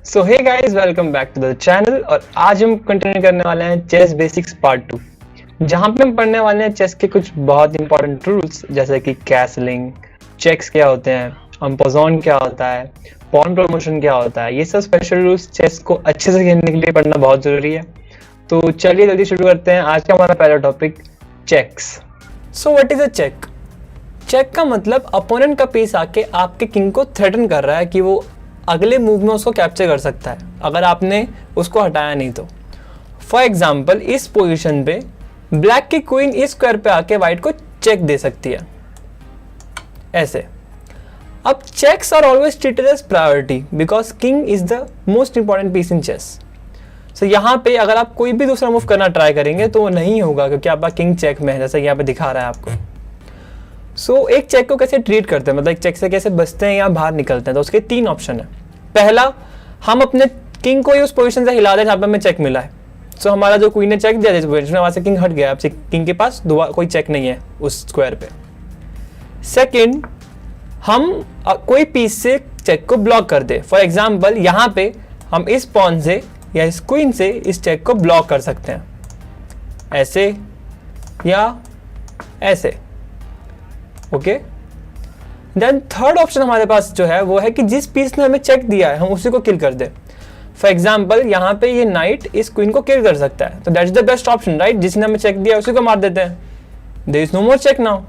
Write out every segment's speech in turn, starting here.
So hey guys, welcome back to the channel. और आज हम कंटिन्यू करने वाले हैं चेस बेसिक्स पार्ट 2, जहां पे हम पढ़ने वाले हैं चेस के कुछ बहुत इंपॉर्टेंट रूल्स, जैसे कि कैसलिंग, चेक्स क्या होते हैं, अम्पोजोन क्या होता है, पॉन प्रमोशन क्या होता है। ये सब स्पेशल रूल्स चेस को अच्छे से खेलने के लिए पढ़ना बहुत जरूरी है। तो चलिए जल्दी शुरू करते हैं। आज का हमारा पहला topic checks. So what is a check? Check का मतलब अपोनेंट का पीस आके आपके किंग को थ्रेटन कर रहा है कि वो अगले मूव में उसको कैप्चर कर सकता है अगर आपने उसको हटाया नहीं तो। फॉर एग्जाम्पल, इस पोजीशन पे ब्लैक की क्वीन इस स्क्वायर पे आके वाइट को चेक दे सकती है, ऐसे। अब checks are always treated as priority because king is the most important piece in chess. So यहाँ पे अगर आप कोई भी दूसरा मूव करना ट्राई करेंगे तो वो नहीं होगा, क्योंकि आपका किंग चेक में है, जैसा यहाँ पे दिखा रहा है आपको। सो एक चेक को कैसे ट्रीट करते हैं, मतलब एक चेक से कैसे बचते हैं या बाहर निकलते हैं, तो उसके 3 ऑप्शन है। पहला, हम अपने किंग को ही उस पोजीशन से हिला दें जहाँ पे हमें चेक मिला है। सो हमारा जो क्वीन ने चेक दिया जिस पोजीशन में, वहाँ से किंग हट गया, आपसे किंग के पास कोई चेक नहीं है उस स्क्वायर पे। सेकेंड, हम कोई पीस से चेक को ब्लॉक कर दे। फॉर एग्जाम्पल, यहाँ पे हम इस पॉन से या इस क्वीन से इस चेक को ब्लॉक कर सकते हैं, ऐसे या ऐसे। ओके, देन थर्ड ऑप्शन हमारे पास जो है वो है कि जिस पीस ने हमें चेक दिया है हम उसी को किल कर दे। फॉर एग्जाम्पल, यहाँ पे ये नाइट इस क्वीन को किल कर सकता है, तो that is the best option, right? जिसने हमें चेक दिया उसी को मार देते हैं। There is no more check now.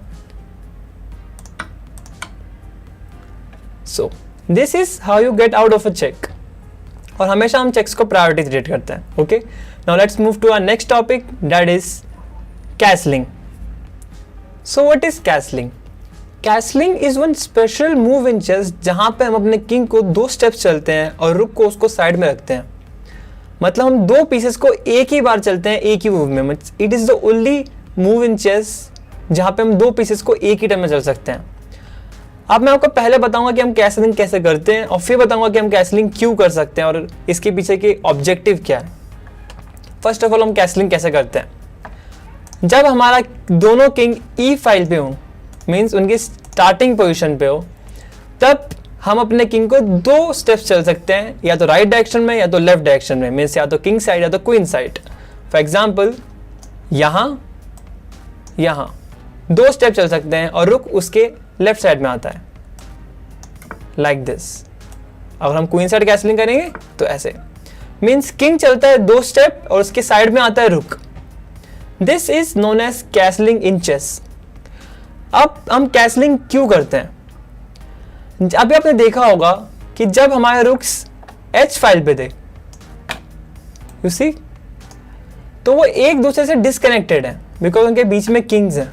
So this is how you get out of a check. और हमेशा हम चेक्स को प्रायोरिटी ट्रीट करते हैं। Okay, now let's move to our next topic, that is castling. So what is castling? Castling is one special move in chess जहां पे हम अपने किंग को 2 स्टेप्स चलते हैं और रुक को उसको साइड में रखते हैं। मतलब हम 2 पीसेस को एक ही बार चलते हैं एक ही मूव में। It is the only move in chess जहां पे हम 2 पीसेस को एक ही टाइम में चल सकते हैं। अब मैं आपको पहले बताऊंगा कि हम कैसलिंग कैसे करते हैं और फिर बताऊंगा कि हम कैसलिंग क्यों कर सकते हैं और इसके पीछे के ऑब्जेक्टिव क्या है। फर्स्ट ऑफ ऑल, हम कैसलिंग कैसे करते हैं? जब हमारा दोनों किंग E5 पे हो, मीन्स उनकी स्टार्टिंग पोजीशन पे हो, तब हम अपने किंग को 2 स्टेप्स चल सकते हैं, या तो राइट डायरेक्शन में या तो लेफ्ट डायरेक्शन में, मीन्स या तो किंग साइड या तो क्वीन साइड। फॉर एग्जाम्पल, यहाँ 2 स्टेप चल सकते हैं और रुक उसके लेफ्ट साइड में आता है, लाइक दिस। अगर हम क्वीन साइड कैसलिंग करेंगे तो ऐसे, मीन्स किंग चलता है 2 स्टेप और उसके साइड में आता है rook. This is known as castling in chess. अब हम कैसलिंग क्यों करते हैं? अभी आपने देखा होगा कि जब हमारे रुक्स H5 पे थे, यू सी, तो वो एक दूसरे से डिस्कनेक्टेड है बिकॉज उनके बीच में किंग्स हैं,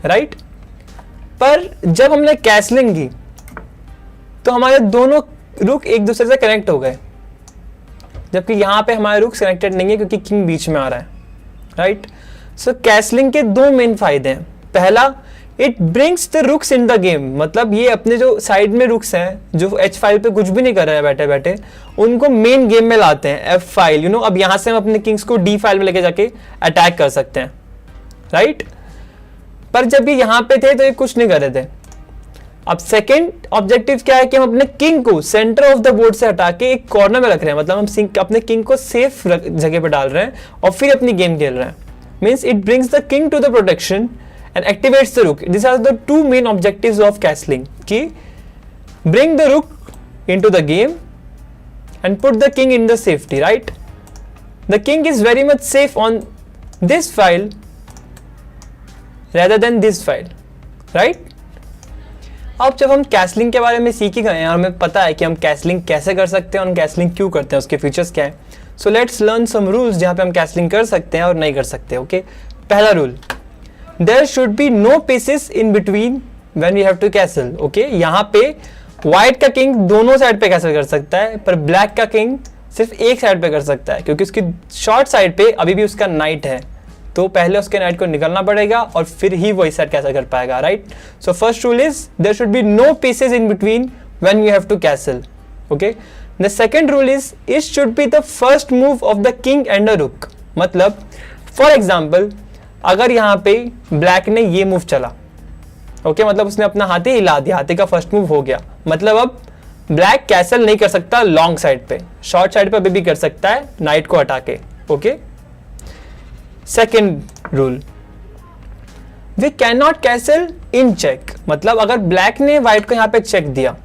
राइट? पर जब हमने कैसलिंग की तो हमारे दोनों रुक एक दूसरे से कनेक्ट हो गए, जबकि यहां पे हमारे रुक्स कनेक्टेड नहीं है क्योंकि किंग बीच में आ रहा है, राइट? सो कैसलिंग के 2 मेन फायदे हैं। पहला, it brings the rooks in the game, मतलब ये अपने जो साइड में रुक्स हैं जो H5 पे कुछ भी नहीं कर रहे हैं बैठे बैठे, उनको मेन गेम में लाते हैं F5, यू नो। अब यहां से हम अपने किंग्स को D5 में लेके जाके अटैक कर सकते हैं, राइट? पर जब ये यहां पे थे तो ये कुछ नहीं कर रहे थे। अब सेकेंड ऑब्जेक्टिव क्या है कि हम अपने किंग को सेंटर ऑफ द बोर्ड से हटा के एक कॉर्नर में रख रहे हैं, मतलब हम अपने किंग को सेफ जगह पे डाल रहे हैं और फिर अपनी गेम खेल रहे हैं। Means it brings the king to the protection and activates the rook. These are the 2 main objectives of castling. कि bring the rook into the game and put the king in the safety, right? The king is very much safe on this file rather than this file, right? अब जब हम castling के बारे में सीख ही गए हैं और हमें पता है कि हम कैसलिंग कैसे कर सकते हैं और हम कैसलिंग क्यों करते हैं, उसके फीचर्स क्या है, so let's learn some rules जहाँ पे हम कैसलिंग कर सकते हैं और नहीं कर सकते। ओके, पहला rule, there should be no pieces in between when we have to castle. Okay, यहाँ पे white का king दोनों साइड पे कैसल कर सकता है, पर black का king सिर्फ एक साइड पे कर सकता है, क्योंकि उसकी शॉर्ट साइड पे अभी भी उसका नाइट है, तो पहले उसके नाइट को निकलना पड़ेगा और फिर ही वही साइड कैसल कर पाएगा, right? So first rule is there should be no pieces in between when you have to castle. Okay, the second rule is it should be the first move of the king and a rook. मतलब for example, अगर यहाँ पे black ने ये move चला, okay, मतलब उसने अपना हाथी हिला दिया, हाथी का फर्स्ट मूव हो गया, मतलब अब ब्लैक कैसल नहीं कर सकता लॉन्ग साइड पे, शॉर्ट साइड पे अभी भी कर सकता है नाइट को हटा के। Okay, second rule, we can not castle in check, मतलब अगर ब्लैक ने व्हाइट को यहाँ पे चेक दिया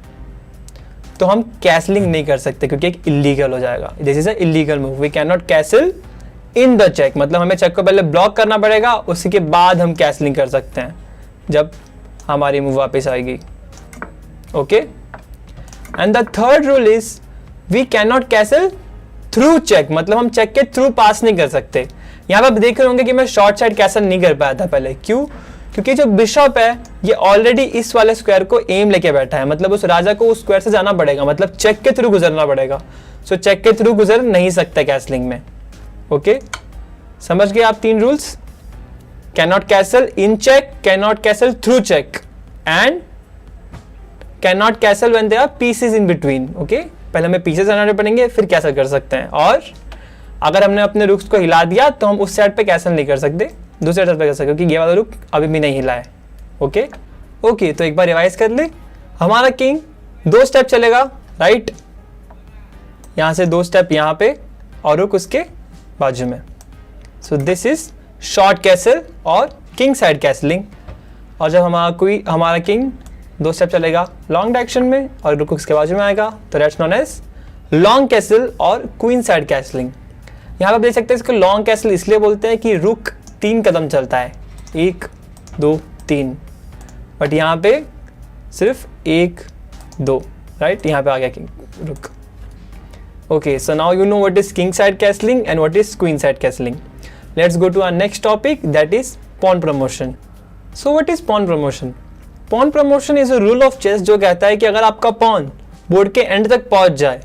तो हम कैसलिंग नहीं कर सकते क्योंकि एक इलीगल हो जाएगा। This is a illegal move, we can not castle in the check, मतलब हमें चेक को पहले ब्लॉक करना पड़ेगा, उसी के बाद हम कैसलिंग कर सकते हैं जब हमारी मूव वापस आएगी। Okay, and the third rule is we can not castle through check, मतलब हम चेक के थ्रू पास नहीं कर सकते। यहाँ पर आप देख रहे होंगे कि मैं शॉर्ट साइड कैसल नहीं कर पाया था पहले, क्यों? क्योंकि जो बिशप है ये ऑलरेडी इस वाले स्क्वायर को एम लेके बैठा है, मतलब उस राजा को उस स्क्वायर से जाना पड़ेगा, मतलब चेक के थ्रू गुजरना पड़ेगा। सो चेक के थ्रू गुजर नहीं सकता कैसलिंग में। ओके, समझ गए आप तीन rules? Can not castle in check, can not castle through check and can not castle when there are pieces in between. Okay, पहले हमें पीसेस बनाने पड़ेंगे फिर कैसल कर सकते हैं, और अगर हमने अपने रुक्स को हिला दिया तो हम उस साइड पे कैसल नहीं कर सकते, दूसरे साइड पे कर सकते, क्योंकि ये वाला रुक अभी भी नहीं हिला है। ओके ओके, तो एक बार रिवाइज कर ले। हमारा किंग 2 स्टेप चलेगा राइट, यहां से 2 स्टेप यहाँ पे और रुक उसके बाजू में। So this is short castle और किंग साइड कैसलिंग। और जब हमारा किंग 2 स्टेप चलेगा लॉन्ग डायरेक्शन में और रुक उसके बाजू में आएगा तो that's known as long castle और क्वीन साइड कैसलिंग। यहाँ पर देख सकते हैं इसको लॉन्ग कैसल इसलिए बोलते हैं कि रुक 3 कदम चलता है, 1 2 3, बट यहाँ पे सिर्फ 1 2 राइट, यहाँ पे आ गया king rook. Okay, so now you know what is king side castling and what is queen side castling. Let's go to our next topic, that is pawn promotion. So what is pawn promotion? Pawn promotion is a rule of chess जो कहता है कि अगर आपका pawn board के and तक पहुंच जाए,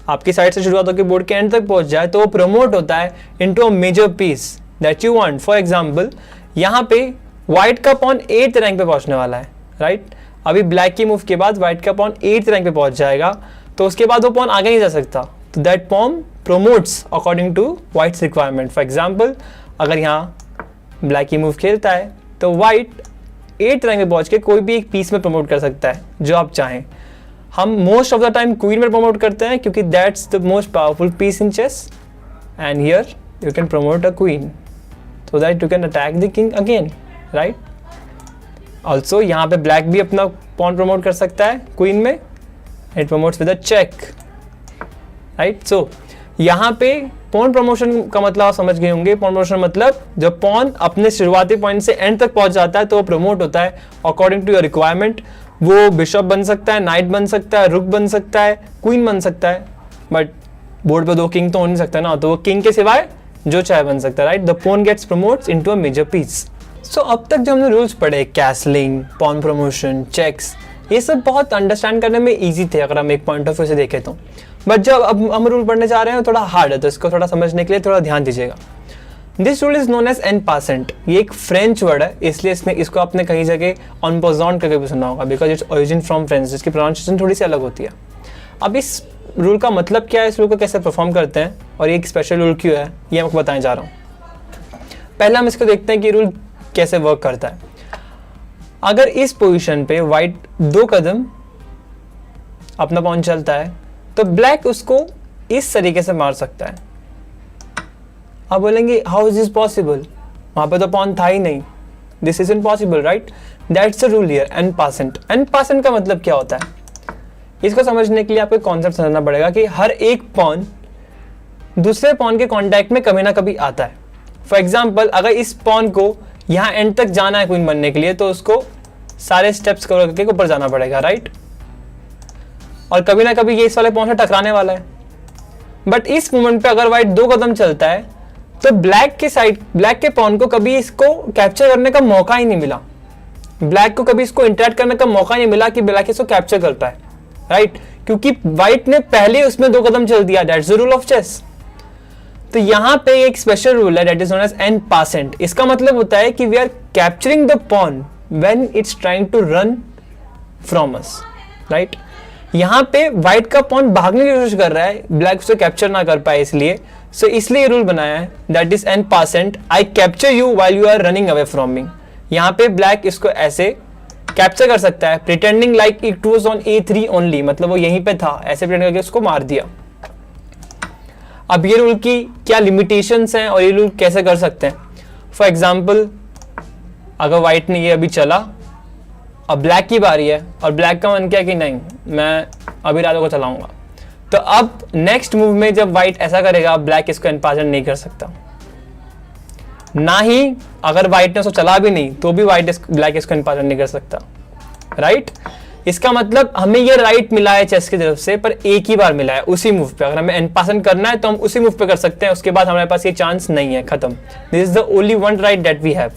आपकी साइड से शुरुआत होकर बोर्ड के एंड तक पहुंच जाए, तो वो प्रमोट होता है into a major piece that you want. For example, यहाँ पे व्हाइट का पॉन 8th रैंक पे पहुंचने वाला है राइट। अभी ब्लैक की मूव के बाद व्हाइट का पॉन 8th रैंक पे पहुंच जाएगा, तो उसके बाद वो पॉन आगे नहीं जा सकता, तो that pawn promotes according to white's requirement. For example, अगर यहाँ ब्लैक की मूव खेलता है तो व्हाइट 8th रैंक पे पहुंच के कोई भी एक पीस में प्रमोट कर सकता है जो आप चाहें। हम most of the time queen में प्रमोट करते हैं क्योंकि that's the most powerful piece in chess, and here you can promote a queen so that you can attack the king again, right? Also यहाँ पे ब्लैक भी अपना pawn promote कर सकता है क्वीन में, it promotes with a check, right? So यहाँ पे पॉन प्रमोशन का मतलब आप समझ गए होंगे। पॉन प्रमोशन मतलब जब पॉन अपने शुरुआती पॉइंट से एंड तक पहुंच जाता है तो वो प्रमोट होता है अकॉर्डिंग टू योर रिक्वायरमेंट। वो बिशप बन सकता है, नाइट बन सकता है, रुक बन सकता है, क्वीन बन सकता है, बट बोर्ड पे 2 किंग तो हो नहीं सकता ना, तो वो किंग के सिवाय जो चाहे बन सकता है right. The pawn gets promotes into a major piece. So अब तक जो हमने रूल्स पढ़े, कैसलिंग, पॉन प्रमोशन, चेक्स, ये सब बहुत अंडरस्टैंड करने में इजी थे अगर हम एक पॉइंट ऑफ व्यू से देखें तो, बट जब अब हम रूल पढ़ने जा रहे हैं थोड़ा हार्ड है, तो इसको थोड़ा समझने के लिए थोड़ा ध्यान दीजिएगा। This rule is known as en passant. ये एक फ्रेंच वर्ड है, इसलिए इसको आपने कहीं जगह ऑन पोजॉन करके भी सुना होगा, because its origin from French, जिसकी प्रोनाउंसिएशन थोड़ी सी अलग होती है। अब इस रूल का मतलब क्या है, इस रूल को कैसे परफॉर्म करते हैं और ये एक स्पेशल रूल क्यों है, ये मैं आपको बताने जा रहा हूँ। पहले हम इसको देखते हैं कि रूल कैसे वर्क करता है। अगर इस पोजीशन पे व्हाइट 2 कदम अपना पॉन चलता है तो ब्लैक उसको इस तरीके से मार सकता है। आप बोलेंगे हाउ इज दिस पॉसिबल, वहां पे तो पॉन था ही नहीं, this is impossible right. That's the rule here, en passant. En passant का मतलब क्या होता है, इसको समझने के लिए आपको कॉन्सेप्ट समझना पड़ेगा कि हर एक पॉन दूसरे पॉन के कांटेक्ट में कभी ना कभी आता है। फॉर एग्जांपल, अगर इस पॉन को यहाँ एंड तक जाना है क्वीन बनने के लिए तो उसको सारे स्टेप्स कवर करके ऊपर जाना पड़ेगा राइट, और कभी ना कभी ये इस वाले पॉन से टकराने वाला है। बट इस मोमेंट पे अगर व्हाइट 2 कदम चलता है तो ब्लैक के पॉन को कभी इसको कैप्चर करने का मौका ही नहीं मिला, ब्लैक को कभी इसको इंटरेक्ट करने का मौका नहीं मिला कि ब्लैक इसको कैप्चर कर पाए राइट, क्योंकि व्हाइट ने पहले उसमें 2 कदम चल दिया। That's the rule of chess. तो यहाँ पे एक स्पेशल रूल है that is known as en passant. इसका मतलब होता है कि we are capturing the pawn when it's trying to run from us right. यहाँ पे व्हाइट का पॉन भागने की कोशिश कर रहा है, ब्लैक उसे कैप्चर ना कर पाए, इसलिए ये रूल बनाया है that is en passant. I capture you while you are running away from me. यहाँ पे ब्लैक इसको ऐसे कैप्चर कर सकता है, pretending like it was on A3 only, मतलब वो यहीं पे था, ऐसे प्रिटेंड करके उसको मार दिया। अब ये रूल की क्या लिमिटेशंस हैं और ये रूल कैसे कर सकते हैं? फॉर एग्जाम्पल, अगर व्हाइट ने ये अभी चला, अब ब्लैक की बारी है और ब्लैक का मन किया कि नहीं मैं अभी राजा को चलाऊंगा, तो अब नेक्स्ट मूव में जब व्हाइट ऐसा करेगा, ब्लैक इसको एनपासन नहीं कर सकता। ना ही अगर व्हाइट ने उसको चला भी नहीं तो भी ब्लैक इसको एनपासन नहीं कर सकता, राइट? इसका मतलब हमें ये राइट मिला है चेस की तरफ से, पर एक ही बार मिला है उसी मूव पे। अगर हमें एनपासन करना है तो हम उसी मूव पे कर सकते हैं, उसके बाद हमारे पास ये चांस नहीं है, खत्म। This is the only one right that we have.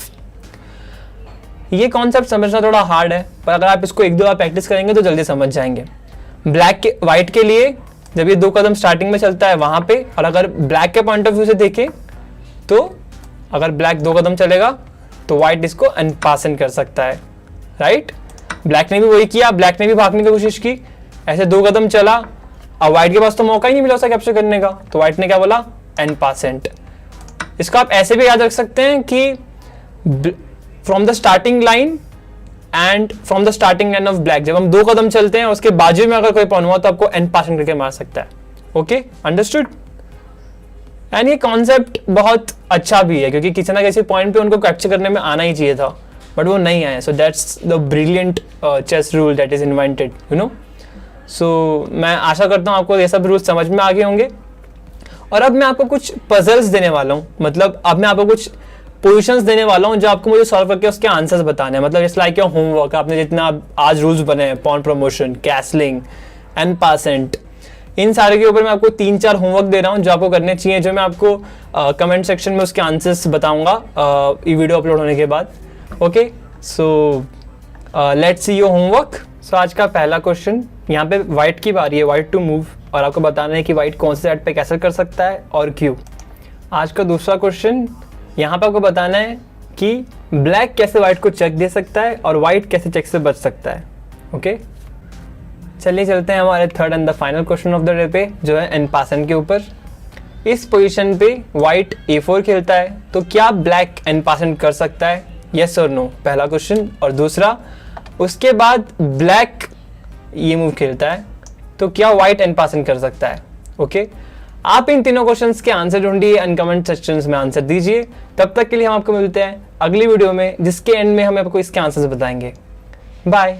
ये कॉन्सेप्ट समझना थोड़ा हार्ड है, पर अगर आप इसको एक दो बार प्रैक्टिस करेंगे तो जल्दी समझ जाएंगे। व्हाइट के लिए जब ये 2 कदम स्टार्टिंग में चलता है वहां पे, और अगर ब्लैक के पॉइंट ऑफ व्यू से देखें तो अगर ब्लैक 2 कदम चलेगा तो व्हाइट इसको अनपासन कर सकता है, राइट? ब्लैक ने भी वही किया, ब्लैक ने भी भागने की कोशिश की, ऐसे 2 कदम चला, अब व्हाइट के पास तो मौका ही नहीं मिला उसे कैप्चर करने का, तो व्हाइट ने क्या बोला? एनपासेंट। इसको आप ऐसे भी याद रख सकते हैं कि from the starting line and from the starting line of black, जब हम 2 कदम चलते हैं उसके बाजू में अगर कोई पॉन हुआ तो आपको एनपासेंट करके मार सकता है। Okay, understood? एंड ये कॉन्सेप्ट बहुत अच्छा भी है क्योंकि किसी ना किसी पॉइंट पे उनको कैप्चर करने में आना ही चाहिए था, बट वो नहीं आया। So that's the brilliant chess rule that is invented, you know. So मैं आशा करता हूँ आपको ये सब रूल्स समझ में आ गए होंगे। और अब मैं आपको कुछ पजल्स देने वाला हूँ, मतलब अब मैं आपको कुछ पोजीशंस देने वाला हूँ जो आपको मुझे सॉल्व करके उसके आंसर्स बताने हैं। मतलब इट्स लाइक योर होमवर्क। आपने जितना आज रूल्स बने हैं, पॉन प्रमोशन, कैसलिंग, एनपासेंट, इन सारे के ऊपर मैं आपको 3-4 होमवर्क दे रहा हूँ जो आपको करने चाहिए, जो मैं आपको कमेंट सेक्शन में उसके आंसर्स बताऊंगा ये वीडियो अपलोड होने के बाद। Okay, so let's see your homework. So आज का पहला क्वेश्चन, यहाँ पे व्हाइट की बारी है, व्हाइट टू मूव, और आपको बताना है कि व्हाइट कौन से साइड पे कैसे कर सकता है और क्यों। आज का दूसरा क्वेश्चन, यहाँ पे आपको बताना है कि ब्लैक कैसे व्हाइट को चेक दे सकता है और व्हाइट कैसे चेक से बच सकता है। ओके, चलिए चलते हैं हमारे third and the final question of the day पे, जो है एनपासन के ऊपर। इस पोजीशन पे व्हाइट A4 खेलता है तो क्या ब्लैक एनपासन कर सकता है, यस और नो, पहला क्वेश्चन। और दूसरा, उसके बाद ब्लैक ये मूव खेलता है तो क्या व्हाइट एनपासन कर सकता है। ओके, आप इन तीनों क्वेश्चंस के आंसर ढूंढिए एंड कमेंट सेक्शंस में आंसर दीजिए। तब तक के लिए हम आपको मिलते हैं अगली वीडियो में, जिसके एंड में हम आपको इसके आंसर्स बताएंगे। बाय।